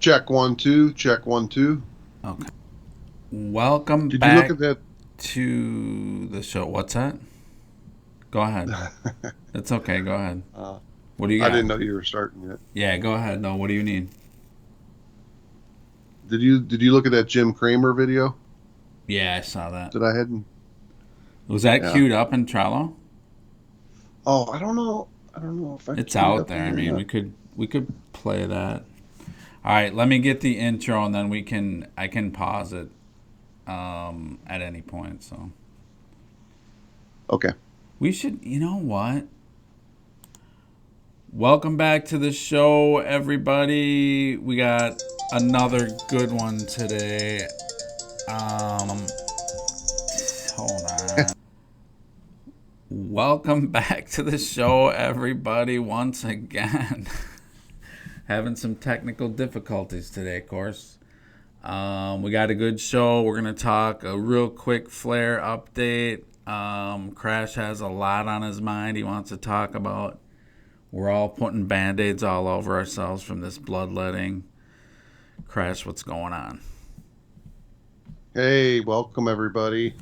Check 1 2. Check 1 2. Okay. Welcome Did you look back at that? to the show. What's that? Go ahead. It's okay. Go ahead. uh, What do you I got? didn't know you were starting yet. Yeah, go ahead. No, what do you need? Did you look at that Jim Cramer video Yeah, I saw that. that I had? Was that Yeah. queued up in Trello? Oh, I don't know. I don't know if I It's queued it out up there. in I there or mean, not. we could play that. All right, let me get the intro and then I can pause it at any point. So Okay. we should. You know what? Welcome back to the show, everybody. We got another good one today. Um, Hold on. Welcome back to the show, everybody, once again. Having some technical difficulties today, of course. We got a good show. We're going to talk a real quick Flare update. Crash has a lot on his mind he wants to talk about. We're all putting band-aids all over ourselves from this bloodletting. Crash, what's going on? Hey, welcome everybody.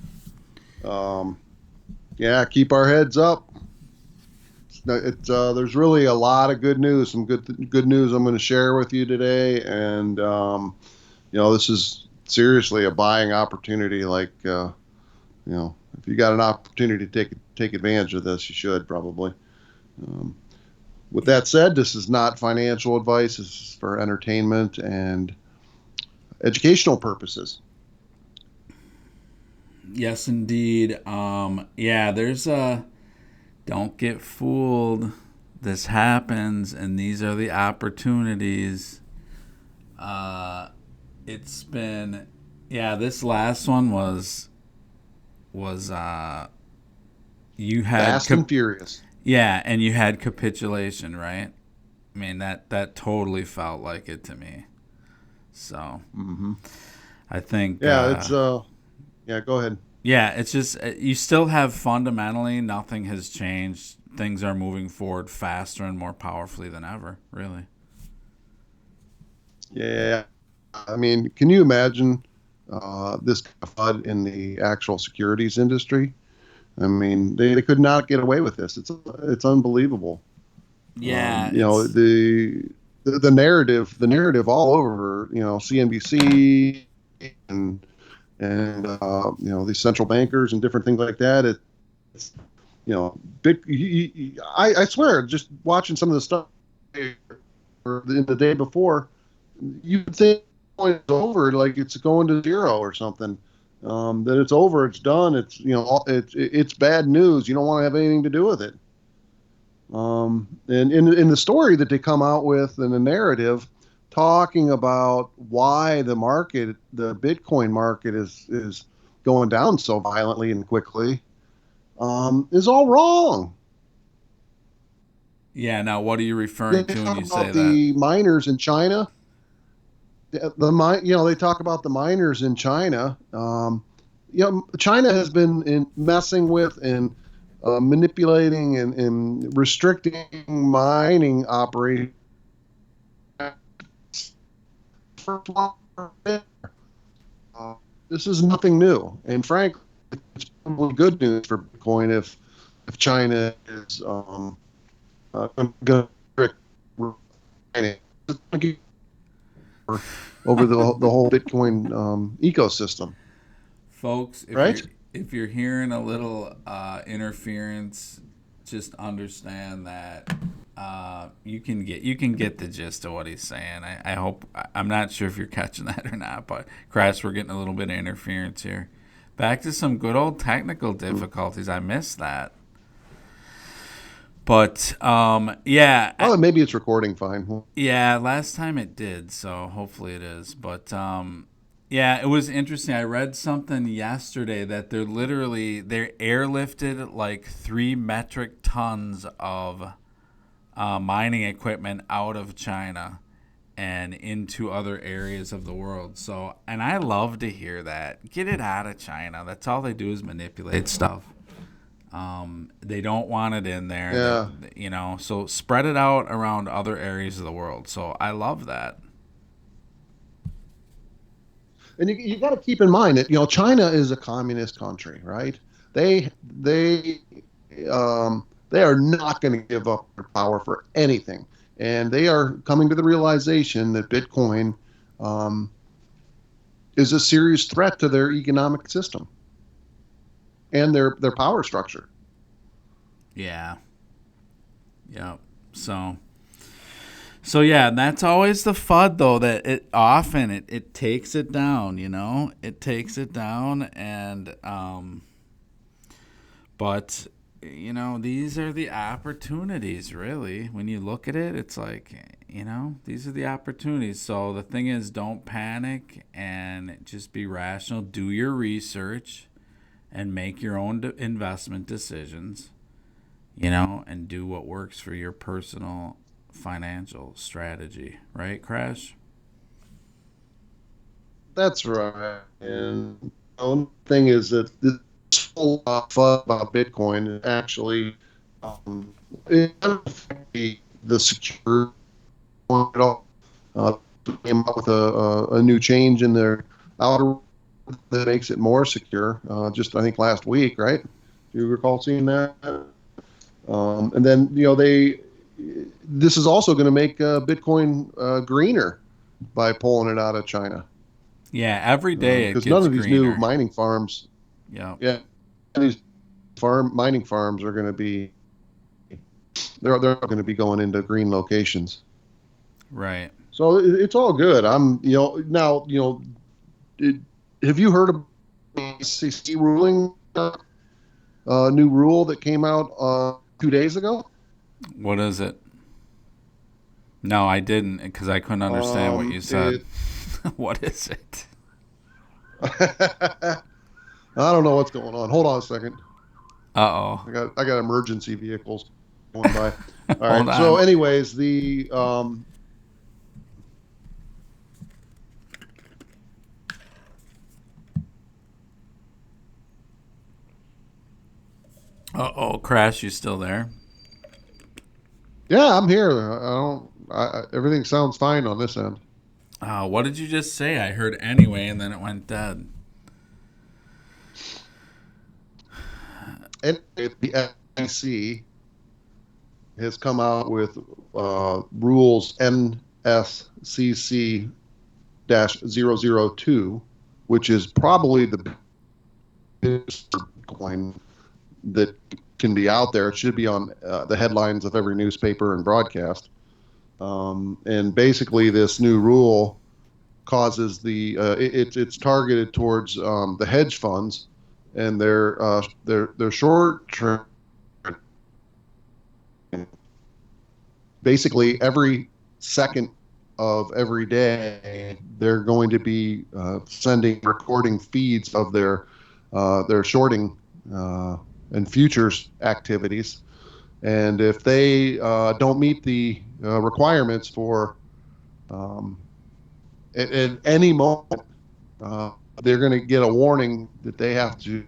Um, yeah, keep our heads up. There's really a lot of good news. Some good news I'm going to share with you today, and this is seriously a buying opportunity. If you got an opportunity to take advantage of this, you should probably. Um, with that said, this is not financial advice. This is for entertainment and educational purposes. Yes, indeed. Yeah, there's a don't get fooled. This happens, and these are the opportunities. Uh, it's been, yeah. This last one was you had Fast and furious. yeah, and you had capitulation, right? I mean that totally felt like it to me. So Hmm. I think Yeah, yeah. Go ahead. yeah, it's just you still have fundamentally nothing has changed. Things are moving forward faster and more powerfully than ever, really. Yeah, I mean, can you imagine this kind of FUD in the actual securities industry? I mean, they could not get away with this. It's unbelievable. Yeah, You know it's the narrative all over CNBC and these central bankers and different things like that. It's big. I swear, just watching some of the stuff or in the day before, you'd think it's over, like it's going to zero or something. That it's over, it's done. It's bad news. You don't want to have anything to do with it. And in the story that they come out with in the narrative, talking about why the Bitcoin market is going down so violently and quickly, is all wrong. yeah. Now, what are you referring They to when talk you say about that? the miners in China. They talk about the miners in China. China has been messing with and manipulating and restricting mining operations. Uh, this is nothing new, and frankly, it's probably good news for Bitcoin if China is going to over the whole Bitcoin ecosystem, Folks, right? if you're hearing a little interference, just understand that you can get the gist of what he's saying. I hope I'm not sure if you're catching that or not, but Crash, we're getting a little bit of interference here. Back to some good old technical difficulties. I missed that, but Well, maybe it's recording fine. yeah, last time it did, so hopefully it is. But yeah, it was interesting. I read something yesterday that they're airlifted like 3 metric tons of mining equipment out of China and into other areas of the world. So, and I love to hear that. Get it out of China. That's all they do is manipulate stuff. They don't want it in there. Yeah. So spread it out around other areas of the world. So I love that. And you got to keep in mind that China is a communist country, right? They are not going to give up their power for anything, and they are coming to the realization that Bitcoin is a serious threat to their economic system and their power structure. Yeah. Yep. So yeah, that's always the FUD though, that it takes it down, it takes it down, and but these are the opportunities, really. When you look at it, it's like, these are the opportunities. So the thing is, don't panic and just be rational. Do your research and make your own investment decisions, and do what works for your personal financial strategy. Right, Crash? That's right. And the only thing is that this whole fun about Bitcoin is actually it doesn't affect the secure one at all. Came up with a new change in their algorithm that makes it more secure. Just I think last week, right? Do you recall seeing that? And then this is also going to make Bitcoin greener by pulling it out of China. Yeah, every day it gets because none of these greener. new mining farms. Yeah, these mining farms are going to be they're going to be going into green locations. Right. So it's all good. I'm now have you heard of the SEC ruling? New rule that came out 2 days ago. What is it? No, I didn't, because I couldn't understand what you said. What is it? I don't know what's going on. Hold on a second. Uh-oh. I got emergency vehicles going by. All right. Hold on. So anyways, the Crash, you still there? yeah, I'm here. Everything sounds fine on this end. What did you just say? I heard anyway, and then it went dead. And the SEC has come out with rules NSCC-002, which is probably the biggest coin that can be out there. It should be on the headlines of every newspaper and broadcast. And basically, this new rule causes it's targeted towards the hedge funds and their short term. Basically, every second of every day, they're going to be sending recording feeds of their shorting and futures activities. And if they don't meet the requirements for at any moment, they're going to get a warning that they have to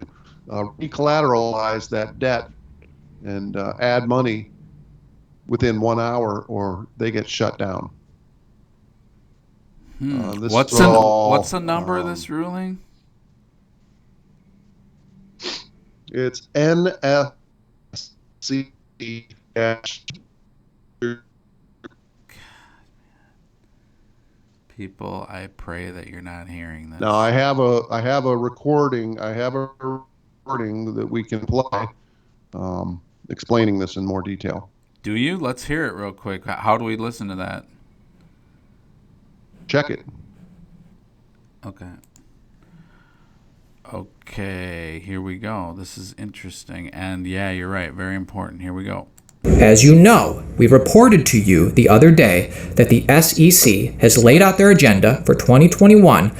recollateralize that debt and add money within 1 hour, or they get shut down. What's the number of this ruling? It's NSC. People, I pray that you're not hearing this. Now I have a recording. I have a recording that we can play, explaining this in more detail. Do you? Let's hear it real quick. How do we listen to that? Check it. Okay, here we go. This is interesting. And yeah, you're right. Very important. Here we go. As you know, we reported to you the other day that the SEC has laid out their agenda for 2021,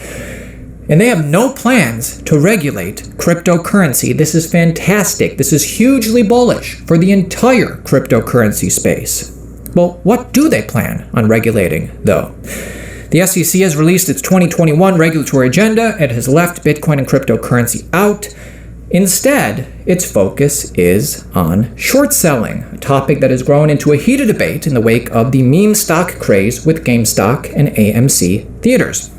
and they have no plans to regulate cryptocurrency. This is fantastic. This is hugely bullish for the entire cryptocurrency space. Well, what do they plan on regulating, though? The SEC has released its 2021 regulatory agenda and has left Bitcoin and cryptocurrency out. Instead, its focus is on short selling, a topic that has grown into a heated debate in the wake of the meme stock craze with GameStop and AMC theaters.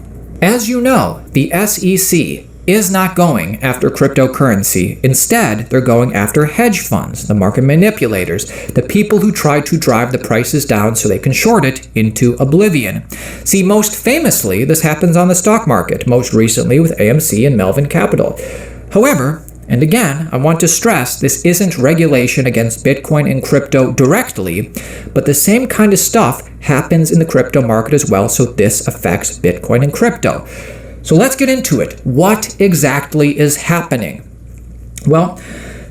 As you know, the SEC is not going after cryptocurrency. Instead, they're going after hedge funds, the market manipulators, the people who try to drive the prices down so they can short it into oblivion. See, most famously, this happens on the stock market, most recently with AMC and Melvin Capital. However, and again, I want to stress this isn't regulation against Bitcoin and crypto directly, but the same kind of stuff happens in the crypto market as well, so this affects Bitcoin and crypto. So let's get into it. What exactly is happening? Well,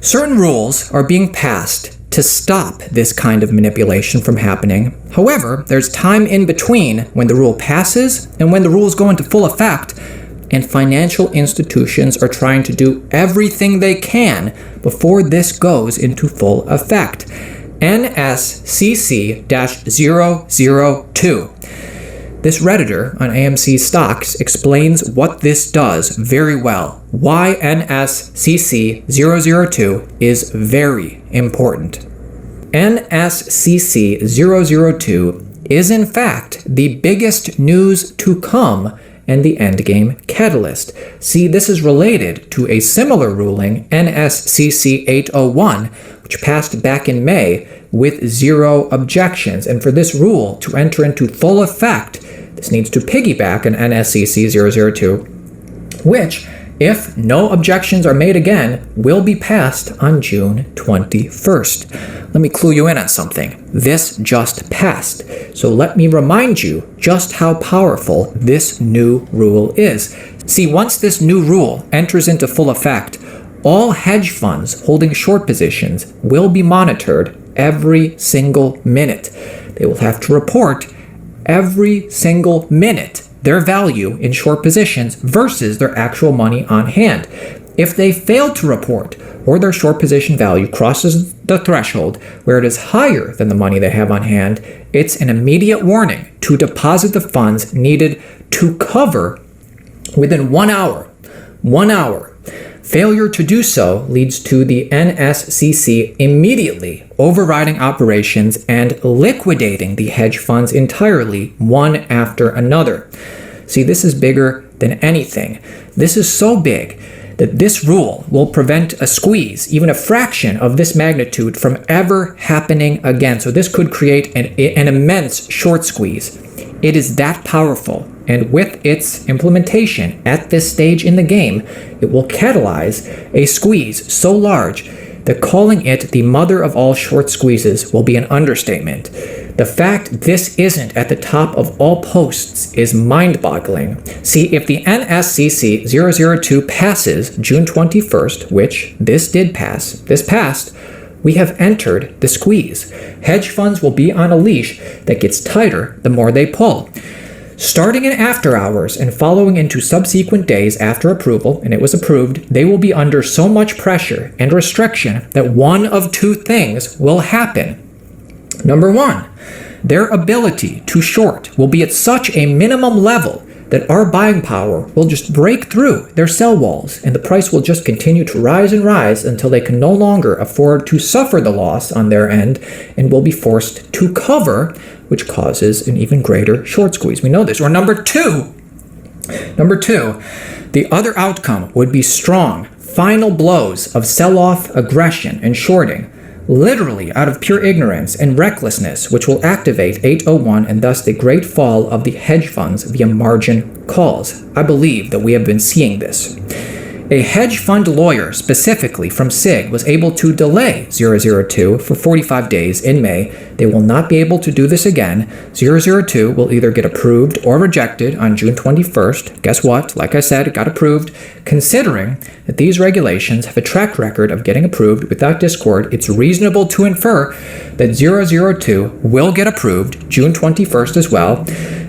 certain rules are being passed to stop this kind of manipulation from happening. However, there's time in between when the rule passes and when the rules go into full effect, and financial institutions are trying to do everything they can before this goes into full effect. NSCC-002. This Redditor on AMC stocks explains what this does very well. Why NSCC-002 is very important. NSCC-002 is in fact the biggest news to come and the endgame catalyst. See, this is related to a similar ruling, NSCC 801, which passed back in May with 0 objections. And for this rule to enter into full effect, this needs to piggyback an NSCC 002, which, if no objections are made again, will be passed on June 21st. Let me clue you in on something. This just passed. So let me remind you just how powerful this new rule is. See, once this new rule enters into full effect, all hedge funds holding short positions will be monitored every single minute. They will have to report every single minute their value in short positions versus their actual money on hand. If they fail to report, or their short position value crosses the threshold where it is higher than the money they have on hand, it's an immediate warning to deposit the funds needed to cover within 1 hour. 1 hour. Failure to do so leads to the NSCC immediately overriding operations and liquidating the hedge funds entirely, one after another. See, this is bigger than anything. This is so big that this rule will prevent a squeeze, even a fraction of this magnitude, from ever happening again. So this could create an immense short squeeze. It is that powerful, and with its implementation at this stage in the game, it will catalyze a squeeze so large that calling it the mother of all short squeezes will be an understatement. The fact this isn't at the top of all posts is mind-boggling. See, if the NSCC 002 passes June 21st, which this passed, we have entered the squeeze. Hedge funds will be on a leash that gets tighter the more they pull. Starting in after hours and following into subsequent days after approval, and it was approved, they will be under so much pressure and restriction that one of two things will happen. Number one, their ability to short will be at such a minimum level that our buying power will just break through their sell walls, and the price will just continue to rise and rise until they can no longer afford to suffer the loss on their end and will be forced to cover, which causes an even greater short squeeze. We know this. Or number two, the other outcome would be strong, final blows of sell-off aggression and shorting, literally out of pure ignorance and recklessness, which will activate 801 and thus the great fall of the hedge funds via margin calls. I believe that we have been seeing this. A hedge fund lawyer, specifically from SIG, was able to delay 002 for 45 days in May. They will not be able to do this again. 002 will either get approved or rejected on June 21st. Guess what? Like I said, it got approved. Considering that these regulations have a track record of getting approved without discord, it's reasonable to infer that 002 will get approved June 21st as well.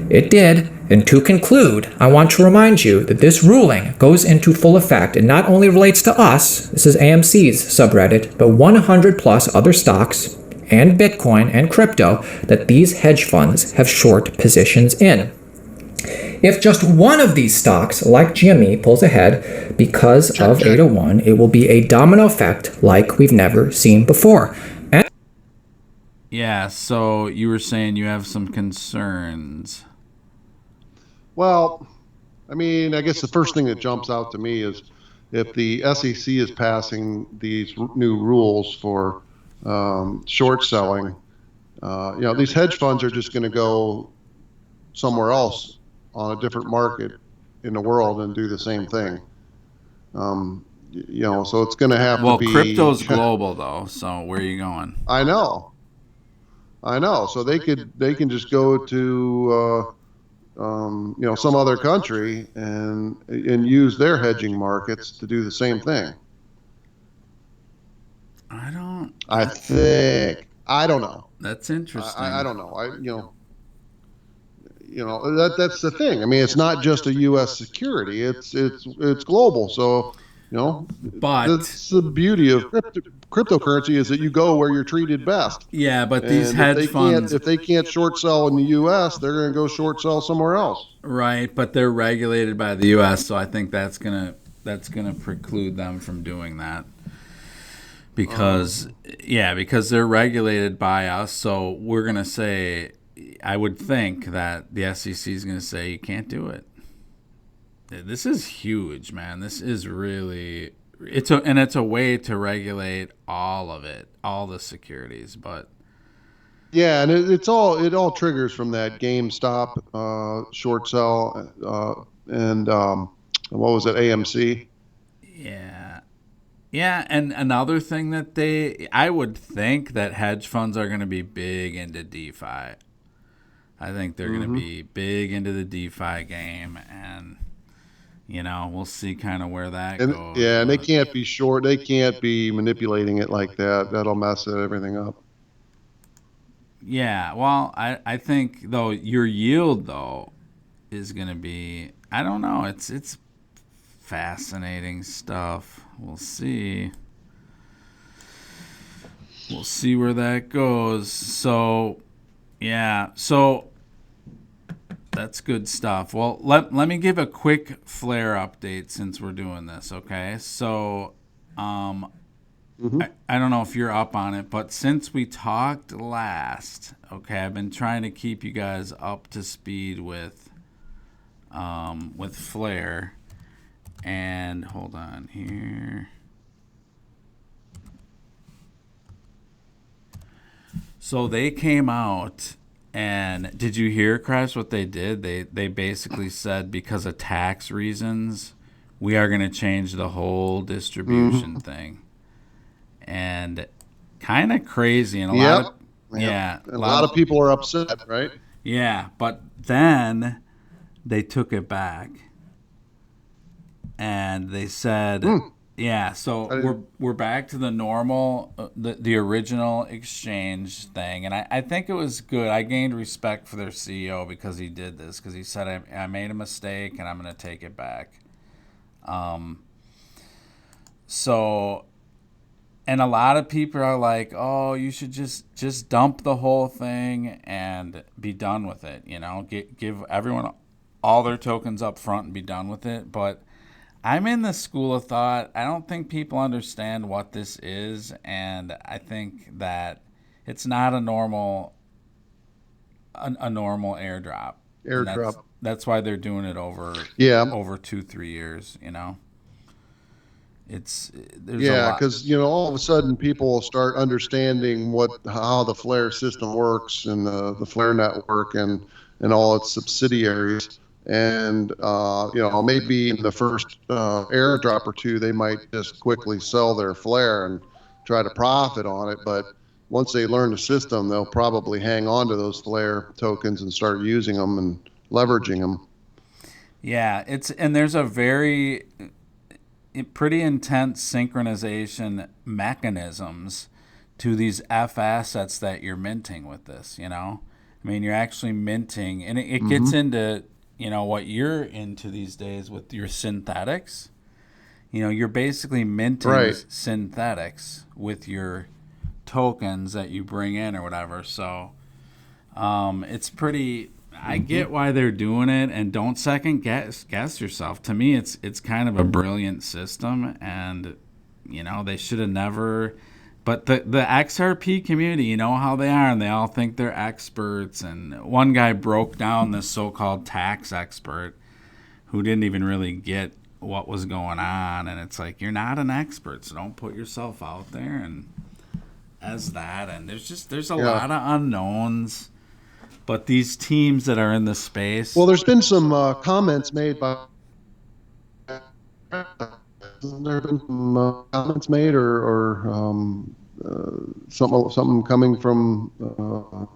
It did. And to conclude, I want to remind you that this ruling goes into full effect and not only relates to us, this is AMC's subreddit, but 100 plus other stocks and Bitcoin and crypto that these hedge funds have short positions in. If just one of these stocks, like GME, pulls ahead because of 801, it will be a domino effect like we've never seen before. Yeah, so you were saying you have some concerns. Well, I mean, I guess the first thing that jumps out to me is if the SEC is passing these new rules for short selling, these hedge funds are just going to go somewhere else on a different market in the world and do the same thing. So it's going to have to be. Crypto's global though. So where are you going? I know. So they can just go to some other country and use their hedging markets to do the same thing. I don't know. That's interesting. I don't know. That's the thing. I mean, it's not just a U.S. security. It's global. So, but that's the beauty of cryptocurrency is that you go where you're treated best. Yeah, but these hedge funds, if they can't short sell in the U.S., they're going to go short sell somewhere else. Right, but they're regulated by the U.S., so I think that's gonna preclude them from doing that. Because they're regulated by us, so we're gonna say. I would think that the SEC is going to say you can't do it. This is huge, man. This is really it's a way to regulate all of it, all the securities. But yeah, and it all triggers from that GameStop short sell and what was it, AMC? Yeah, and another thing that I would think that hedge funds are going to be big into DeFi. I think they're going to be big into the DeFi game, and we'll see kind of where that goes. Yeah, and they can't be short. They can't be manipulating it like that. That'll mess everything up. Yeah, well, I think though your yield though is going to be. I don't know. It's fascinating stuff. We'll see. We'll see where that goes. So. Yeah, so that's good stuff. Well, let me give a quick Flare update since we're doing this, okay? So I don't know if you're up on it, but since we talked last, okay, I've been trying to keep you guys up to speed with Flare. And hold on here. So they came out, and did you hear, Crash, what they did? They basically said because of tax reasons, we are going to change the whole distribution thing. And kind of crazy. And a lot of people are upset, right? Yeah, but then they took it back. And they said... Yeah, so we're back to the normal, the original exchange thing, and I think it was good. I gained respect for their CEO because he did this, because he said, I made a mistake, and I'm going to take it back. So, and a lot of people are like, oh, you should just dump the whole thing and be done with it, give everyone all their tokens up front and be done with it, but... I'm in the school of thought. I don't think people understand what this is, and I think that it's not a normal airdrop. That's why they're doing it over 2-3 years. There's because all of a sudden people will start understanding how the Flare system works and the Flare network and all its subsidiaries. And, maybe in the first airdrop or two, they might just quickly sell their Flare and try to profit on it. But once they learn the system, they'll probably hang on to those Flare tokens and start using them and leveraging them. Yeah, there's a pretty intense synchronization mechanisms to these F assets that you're minting with this, I mean, you're actually minting, and it gets into... what you're into these days with your synthetics. You're basically minting synthetics with your tokens that you bring in or whatever. So it's pretty... I get why they're doing it, and don't second guess yourself. To me, it's kind of a brilliant system, and they should have never... But the XRP community, you know how they are, and they all think they're experts. And one guy broke down this so-called tax expert who didn't even really get what was going on. And it's like, you're not an expert, so don't put yourself out there and as that. And there's a lot of unknowns. But these teams that are in the space. Well, there's been some comments made by. Hasn't there been some comments made or something coming from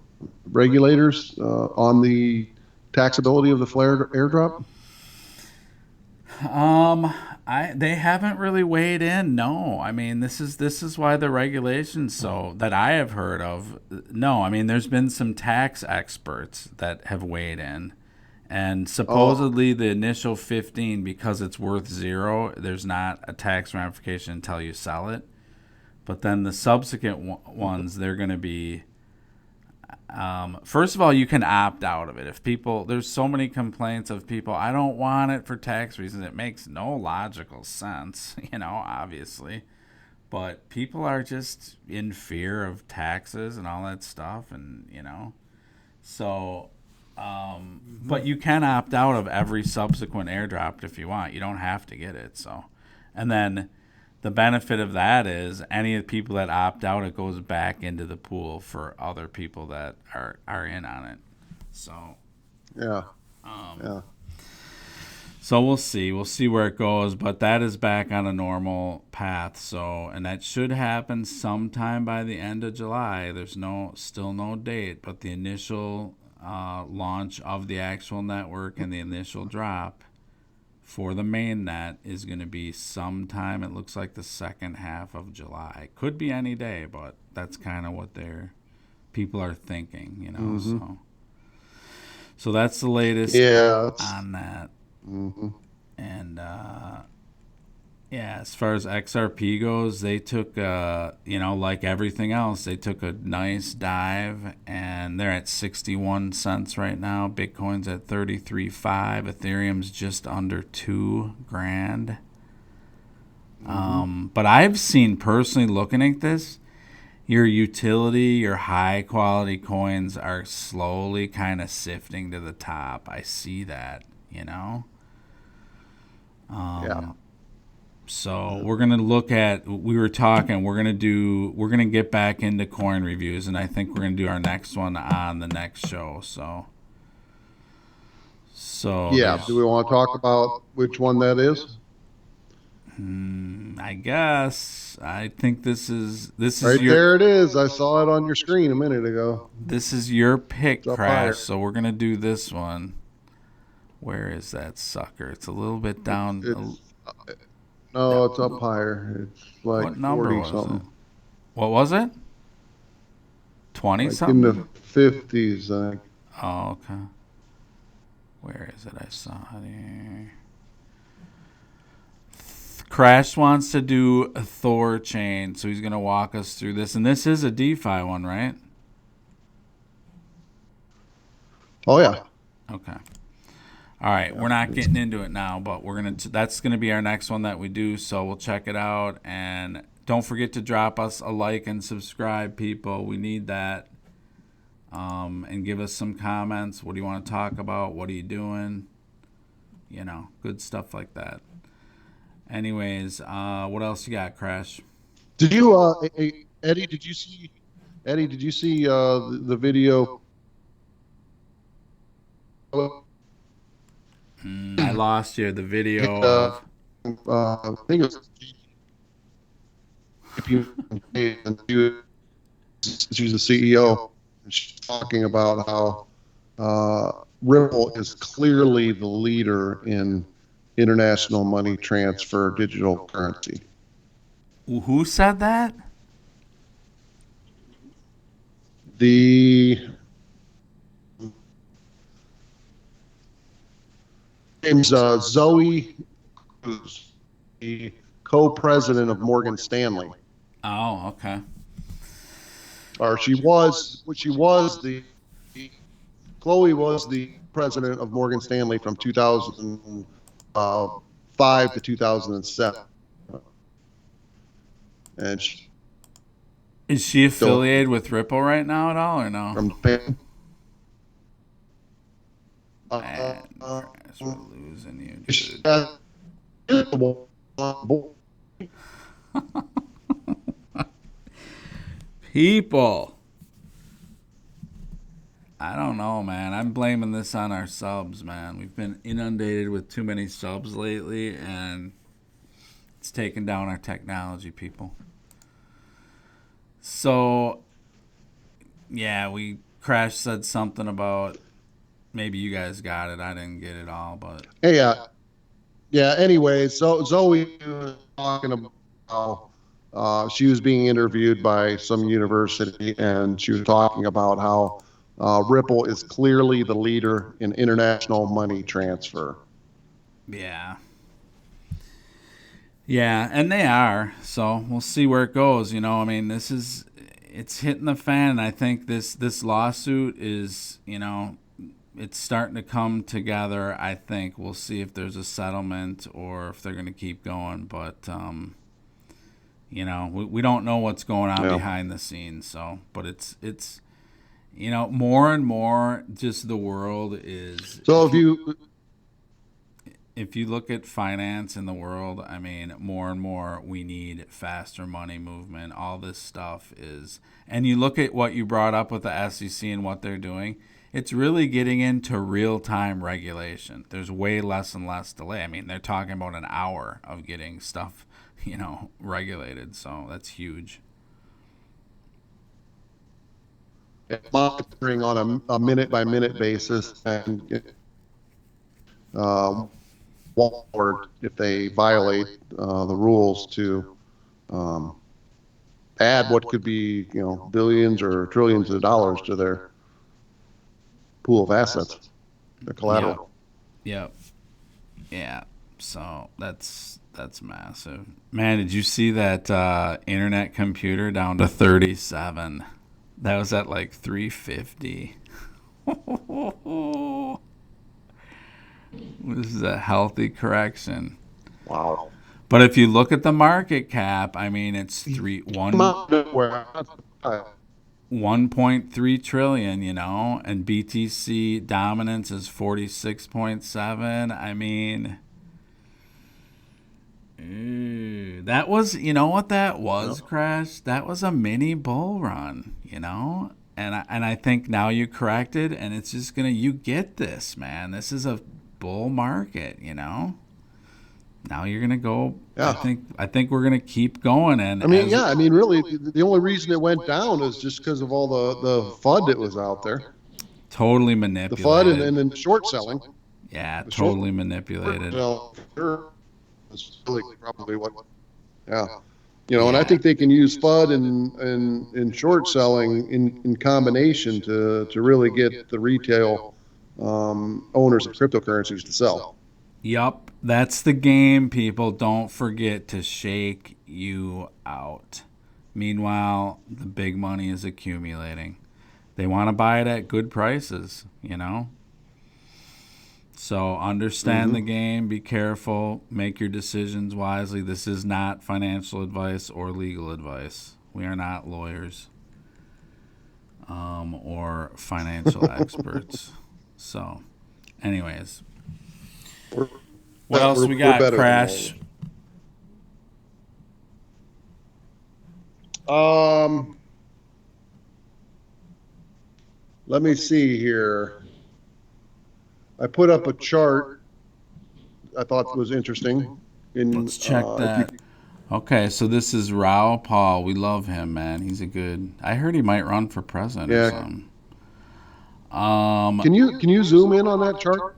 regulators on the taxability of the flare airdrop? They haven't really weighed in. No, I mean this is why the regulations so that I have heard of. No, I mean there's been some tax experts that have weighed in, and supposedly the initial 15, because it's worth zero, there's not a tax ramification until you sell it. But then the subsequent ones, they're going to be. First of all, you can opt out of it. If people, there's so many complaints of people, I don't want it for tax reasons. It makes no logical sense, obviously. But people are just in fear of taxes and all that stuff, and so. But you can opt out of every subsequent airdrop if you want. You don't have to get it. So, and then. The benefit of that is any of the people that opt out, it goes back into the pool for other people that are in on it. So, yeah. So we'll see. We'll see where it goes, but that is back on a normal path. So, and that should happen sometime by the end of July. There's still no date, but the initial launch of the actual network and the initial drop for the main net is going to be sometime, it looks like the second half of July. Could be any day, but that's kind of what people are thinking, So that's the latest on that. Mm-hmm. And as far as XRP goes, they took, like everything else, they took a nice dive, and they're at 61 cents right now. Bitcoin's at 33.5. Ethereum's just under $2,000. But I've seen personally, looking at this, your utility, your high quality coins are slowly kind of sifting to the top. I see that, Yeah. So we're going to look at, we're going to get back into coin reviews, and I think we're going to do our next one on the next show. So yeah, do we want to talk about which one that is? I guess. I think this is right there it is. I saw it on your screen a minute ago. This is your pick, Crash. Crash. So we're going to do this one. Where is that sucker? It's a little bit down. No, it's up higher. It's like what number 40 was something. it? What was it? 20 like something? in the 50s, I think. Oh, okay. Where is it? I saw it here. Crash wants to do a Thor chain, so he's going to walk us through this. And this is a DeFi one, right? Oh, yeah. Okay. All right, we're not getting into it now, but that's gonna be our next one that we do. So we'll check it out, and don't forget to drop us a like and subscribe, people. We need that, and give us some comments. What do you want to talk about? What are you doing? Good stuff like that. Anyways, what else you got, Crash? Did you, Edy? Did you see the video? I lost you. The video. I think it was. She's the CEO. And she's talking about how Ripple is clearly the leader in international money transfer, digital currency. Who said that? The name's Zoe Cruz, the co-president of Morgan Stanley. Oh, okay. Or Chloe was the president of Morgan Stanley from 2005 to 2007. And is she affiliated with Ripple right now at all, or no? Man, Crash, we're losing you, dude. People. I don't know, man. I'm blaming this on our subs, man. We've been inundated with too many subs lately, and it's taken down our technology, people. So, yeah, Crash said something about maybe you guys got it. I didn't get it all, but Hey, yeah. Anyway, so Zoe was talking about how she was being interviewed by some university, and she was talking about how Ripple is clearly the leader in international money transfer. yeah. Yeah, and they are. So we'll see where it goes. I mean, it's hitting the fan. And I think this lawsuit is, it's starting to come together. I think we'll see if there's a settlement or if they're going to keep going. But, we don't know what's going on behind the scenes. So, but it's more and more just the world is. So if you look at finance in the world, I mean, more and more we need faster money movement. All this stuff is, and you look at what you brought up with the SEC and what they're doing, it's really getting into real-time regulation. There's way less and less delay. I mean, they're talking about an hour of getting stuff, regulated. So that's huge. monitoring on a minute-by-minute basis, and Walmart, if they violate the rules, to add what could be billions or trillions of dollars to their pool of assets, their collateral. Yep. Yeah. So that's massive. Man, did you see that internet computer down to 37? That was at like 350. This is a healthy correction. Wow. But if you look at the market cap, I mean, it's 1.3 trillion, and BTC dominance is 46.7. I mean, that was, what that was, Crash? That was a mini bull run, And I think now you corrected, and it's just you get this, man. This is a bull market, Now you're gonna go. Yeah. I think we're gonna keep going. And really, the only reason it went down is just because of all the FUD that was out there. Totally manipulated. The FUD and then short selling. Yeah, totally manipulated. Is really probably what. Yeah. And I think they can use FUD and short selling in combination to really get the retail owners of cryptocurrencies to sell. Yup, that's the game, people. Don't forget to shake you out. Meanwhile, the big money is accumulating. They want to buy it at good prices, So understand the game, be careful, make your decisions wisely. This is not financial advice or legal advice. We are not lawyers or financial experts. So, anyways. What else we got, Crash? Let me see here. I put up a chart I thought was interesting. Let's check that. Okay, so this is Rao Paul. We love him, man. He's a good. I heard he might run for president or something. Can you zoom in on that chart?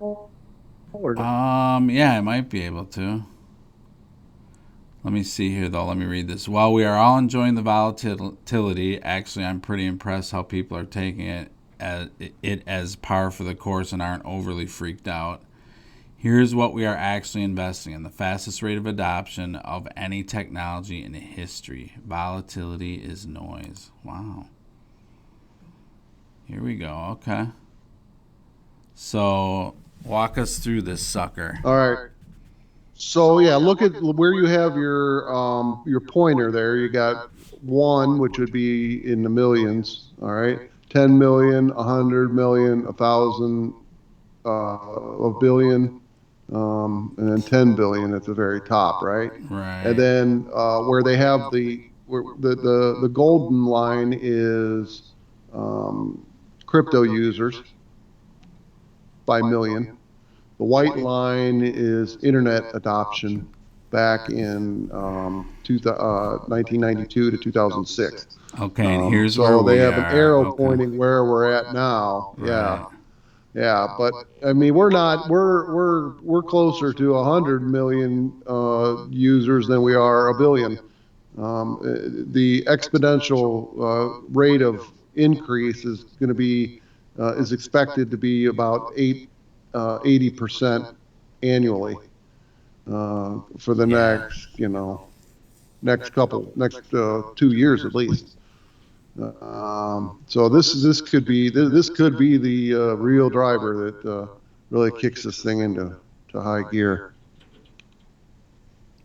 Yeah, I might be able to. Let me see here, though. Let me read this. While we are all enjoying the volatility, actually, I'm pretty impressed how people are taking it as par for the course and aren't overly freaked out. Here's what we are actually investing in: the fastest rate of adoption of any technology in history. Volatility is noise. Wow. Here we go. Okay. So walk us through this sucker. All right. So yeah, look at where you have your pointer there. You got 1, which would be in the millions. All right. 10 million, 100 million, 1,000, a billion, and then 10 billion at the very top, right? Right. And then where they have the golden line is crypto users by million. The white line is internet adoption back in 1992 to 2006. Okay, and here's where So they we have an are. arrow Okay. pointing where we're at now. Right. Yeah, but I mean, we're closer to 100 million users than we are a billion. The exponential rate of increase is going to be is expected to be about 80% annually for the next 2 years at least. So this could be the real driver that really kicks this thing into high gear.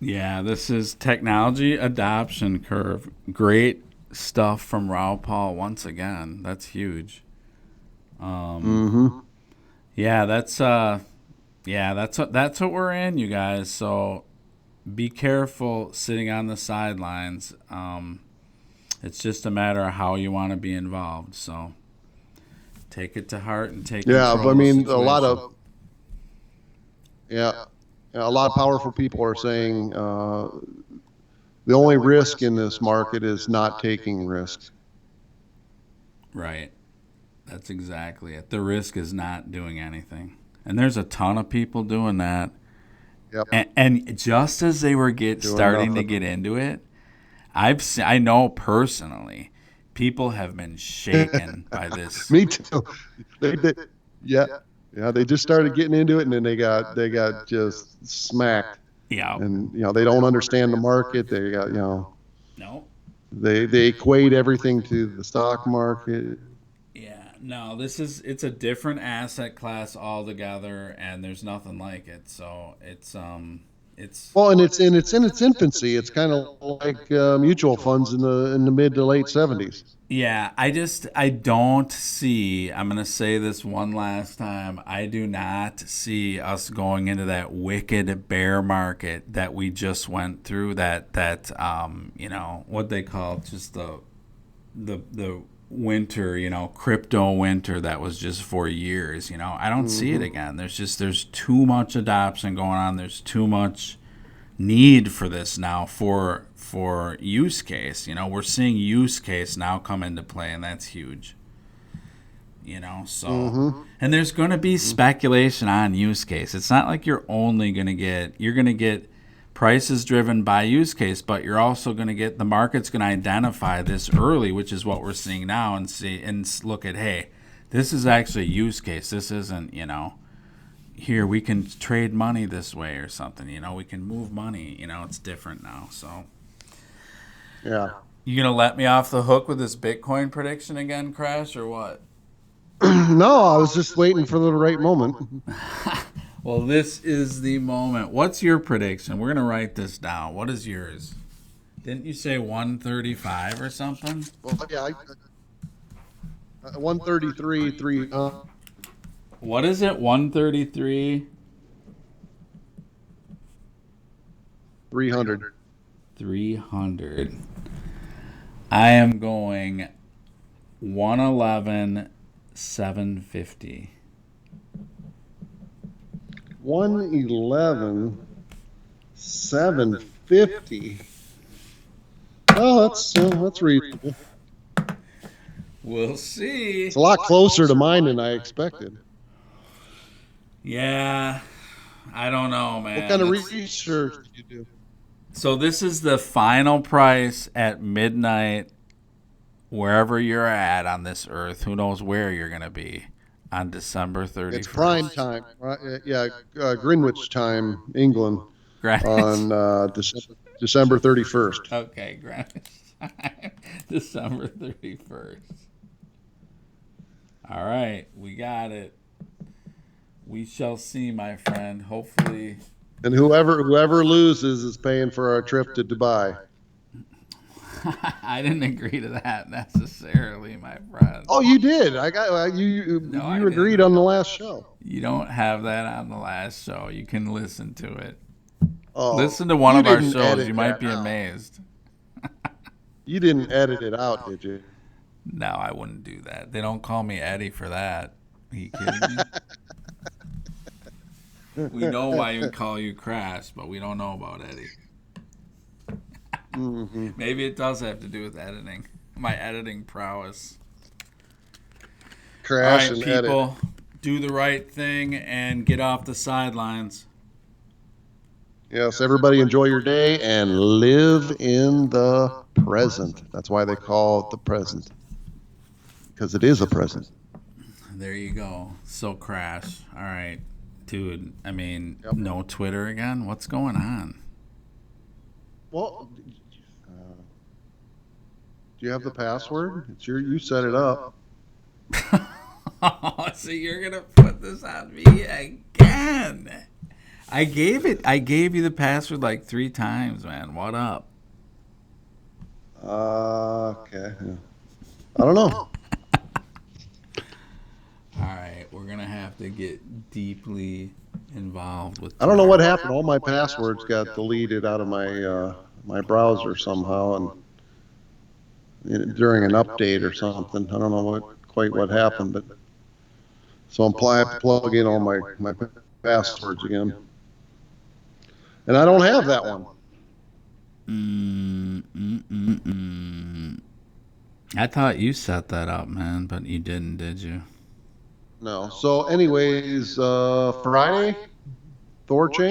Yeah, this is technology adoption curve. Great stuff from Raul Paul once again. That's huge. Yeah, that's what we're in, you guys. So be careful sitting on the sidelines. It's just a matter of how you want to be involved. So take it to heart and take control. Yeah, but I mean, a lot of powerful people are saying the only risk in this market is not taking risks. Right. That's exactly it. The risk is not doing anything. And there's a ton of people doing that. Yep. And just as they were starting to get into it, I know personally, people have been shaken by this. Me too. They just started getting into it, and then they got just smacked. Yeah. And they don't understand the market. They got No. They equate everything to the stock market. Yeah. No, it's a different asset class altogether, and there's nothing like it. So it's well, and it's in its infancy. It's kind of like mutual funds in the mid to late 70s. Yeah, I don't see, I'm going to say this one last time, I do not see us going into that wicked bear market that we just went through, that what they call just the winter, crypto winter that was just for years, I don't see it again. There's too much adoption going on. There's too much need for this now for use case. We're seeing use case now come into play, and that's huge. So and there's going to be speculation on use case. It's not like you're going to get prices driven by use case, but you're also going to get, the market's going to identify this early, which is what we're seeing now, and look at, hey, this is actually a use case. This isn't, here we can trade money this way or something, we can move money, it's different now. So yeah. You gonna let me off the hook with this Bitcoin prediction again, Crash, or what? No, I was just waiting for the right moment. Well, this is the moment. What's your prediction? We're gonna write this down. What is yours? Didn't you say 135 or something? Well, yeah, 133, 300. What is it? 133? 300. 300. I am going 111, 750. 111, 750. Oh, that's reasonable. We'll see. It's a lot closer to mine than I expected. Yeah, I don't know, man. What kind of research did you do? So this is the final price at midnight, wherever you're at on this earth. Who knows where you're going to be on December 31st. It's prime time. Right? Yeah, Greenwich time, England, on December 31st. Okay, Greenwich time, December 31st. All right, we got it. We shall see, my friend. Hopefully. And whoever loses is paying for our trip to Dubai. I didn't agree to that necessarily, my friend. Oh, you did. I got you. No, you agreed on the last show. You don't have that on the last show. You can listen to it. Oh, Listen to one you of our didn't shows. edit You might that be out. amazed. You didn't edit it out, did you? No, I wouldn't do that. They don't call me Edy for that. Are you kidding me? We know why you call you Crash, but we don't know about Edy. Mm-hmm. Maybe it does have to do with editing. My editing prowess. Crash All right, and Edy. people, do the right thing and get off the sidelines. Yes, everybody enjoy your day and live in the present. That's why they call it the present. Because it is a present. There you go. So Crash. All right, dude. I mean, Yep. no Twitter again? What's going on? Well, do you have the password? It's you set it up. So you're gonna put this on me again? I gave you the password like 3 times, man. What up? Okay. Yeah. I don't know. All right, we're gonna have to get deeply involved with. I don't know what happened. All my passwords got deleted out of my my browser somehow, and during an update or something. I don't know quite what happened, but so I have to plug in all my passwords again, and I don't have that one. I thought you set that up, man, but you didn't, did you? No. So, anyways, Friday, Thor chain.